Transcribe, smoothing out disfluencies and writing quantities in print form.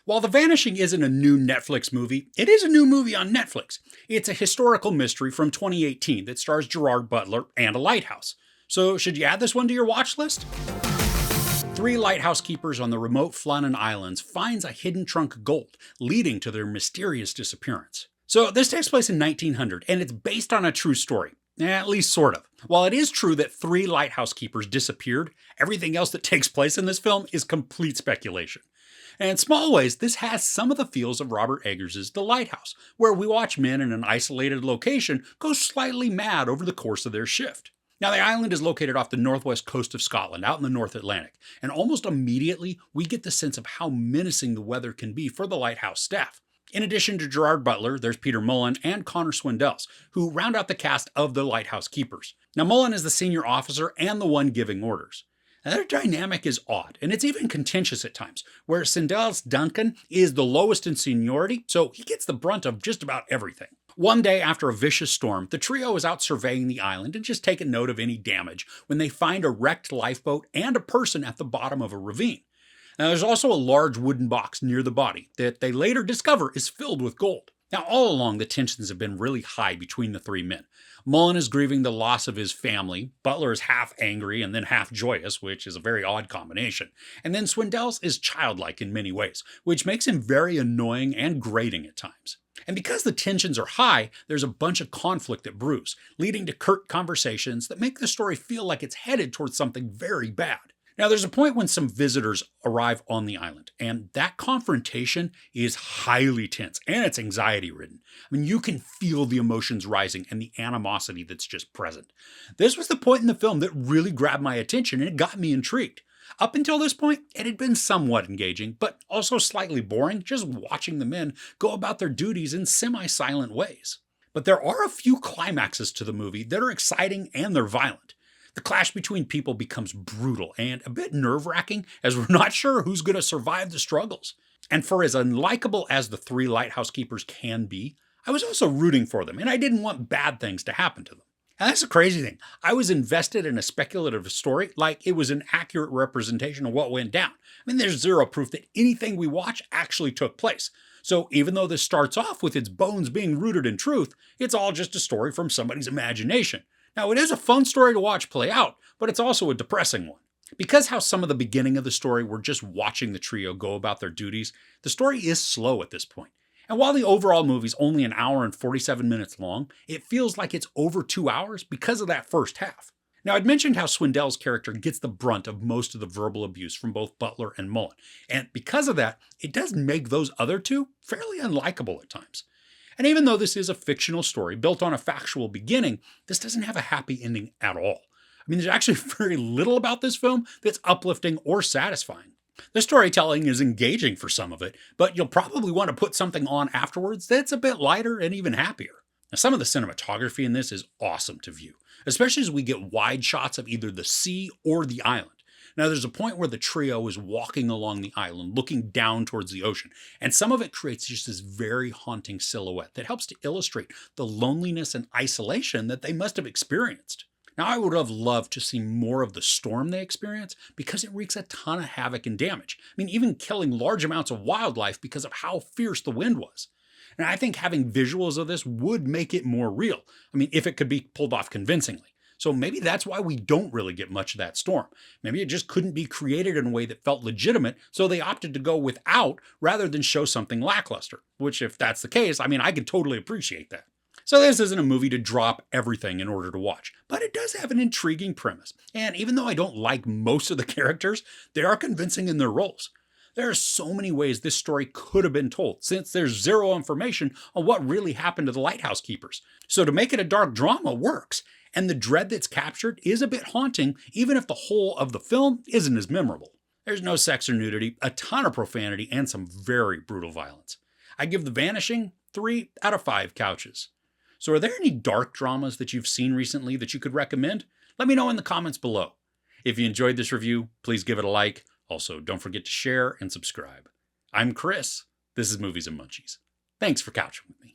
While The Vanishing isn't a new Netflix movie, it is a new movie on Netflix. It's a historical mystery from 2018 that stars Gerard Butler and a lighthouse. So, should you add this one to your watch list? Three lighthouse keepers on the remote Flannan Islands finds a hidden trunk of gold, leading to their mysterious disappearance. So, this takes place in 1900, and it's based on a true story. At least sort of. While it is true that three lighthouse keepers disappeared, everything else that takes place in this film is complete speculation. And in small ways, this has some of the feels of Robert Eggers' The Lighthouse, where we watch men in an isolated location go slightly mad over the course of their shift. Now, the island is located off the northwest coast of Scotland, out in the North Atlantic, and almost immediately we get the sense of how menacing the weather can be for the lighthouse staff. In addition to Gerard Butler, there's Peter Mullen and Connor Swindells, who round out the cast of the lighthouse keepers. Now, Mullen is the senior officer and the one giving orders. Now, their dynamic is odd, and it's even contentious at times, where Swindells Duncan is the lowest in seniority, so he gets the brunt of just about everything. One day after a vicious storm, the trio is out surveying the island and just taking note of any damage when they find a wrecked lifeboat and a person at the bottom of a ravine. Now, there's also a large wooden box near the body that they later discover is filled with gold. Now, all along, the tensions have been really high between the three men. Mullen is grieving the loss of his family, Butler is half angry and then half joyous, which is a very odd combination, and then Swindells is childlike in many ways, which makes him very annoying and grating at times. And because the tensions are high, there's a bunch of conflict that brews, leading to curt conversations that make the story feel like it's headed towards something very bad. Now, there's a point when some visitors arrive on the island, and that confrontation is highly tense, and it's anxiety-ridden. I mean, you can feel the emotions rising and the animosity that's just present. This was the point in the film that really grabbed my attention, and it got me intrigued. Up until this point, it had been somewhat engaging, but also slightly boring, just watching the men go about their duties in semi-silent ways. But there are a few climaxes to the movie that are exciting and they're violent. The clash between people becomes brutal and a bit nerve-wracking as we're not sure who's going to survive the struggles. And for as unlikable as the three lighthouse keepers can be, I was also rooting for them and I didn't want bad things to happen to them. And that's the crazy thing. I was invested in a speculative story like it was an accurate representation of what went down. I mean, there's zero proof that anything we watch actually took place. So even though this starts off with its bones being rooted in truth, it's all just a story from somebody's imagination. Now, it is a fun story to watch play out, but it's also a depressing one. Because how some of the beginning of the story were just watching the trio go about their duties, the story is slow at this point. And while the overall movie's only an hour and 47 minutes long, it feels like it's over 2 hours because of that first half. Now, I'd mentioned how Swindells' character gets the brunt of most of the verbal abuse from both Butler and Mullen, and because of that, it does make those other two fairly unlikable at times. And even though this is a fictional story built on a factual beginning, this doesn't have a happy ending at all. I mean, there's actually very little about this film that's uplifting or satisfying. The storytelling is engaging for some of it, but you'll probably want to put something on afterwards that's a bit lighter and even happier. Now, some of the cinematography in this is awesome to view, especially as we get wide shots of either the sea or the island. Now, there's a point where the trio is walking along the island, looking down towards the ocean, and some of it creates just this very haunting silhouette that helps to illustrate the loneliness and isolation that they must have experienced. Now, I would have loved to see more of the storm they experience because it wreaks a ton of havoc and damage. I mean, even killing large amounts of wildlife because of how fierce the wind was. And I think having visuals of this would make it more real. I mean, if it could be pulled off convincingly. So maybe that's why we don't really get much of that storm. Maybe it just couldn't be created in a way that felt legitimate, so they opted to go without rather than show something lackluster. Which, if that's the case, I mean, I could totally appreciate that. So this isn't a movie to drop everything in order to watch, but it does have an intriguing premise. And even though I don't like most of the characters, they are convincing in their roles. There are so many ways this story could have been told, since there's zero information on what really happened to the lighthouse keepers. So to make it a dark drama works. And the dread that's captured is a bit haunting, even if the whole of the film isn't as memorable. There's no sex or nudity, a ton of profanity, and some very brutal violence. I give The Vanishing 3 out of 5 couches. So are there any dark dramas that you've seen recently that you could recommend? Let me know in the comments below. If you enjoyed this review, please give it a like. Also, don't forget to share and subscribe. I'm Chris. This is Movies and Munchies. Thanks for couching with me.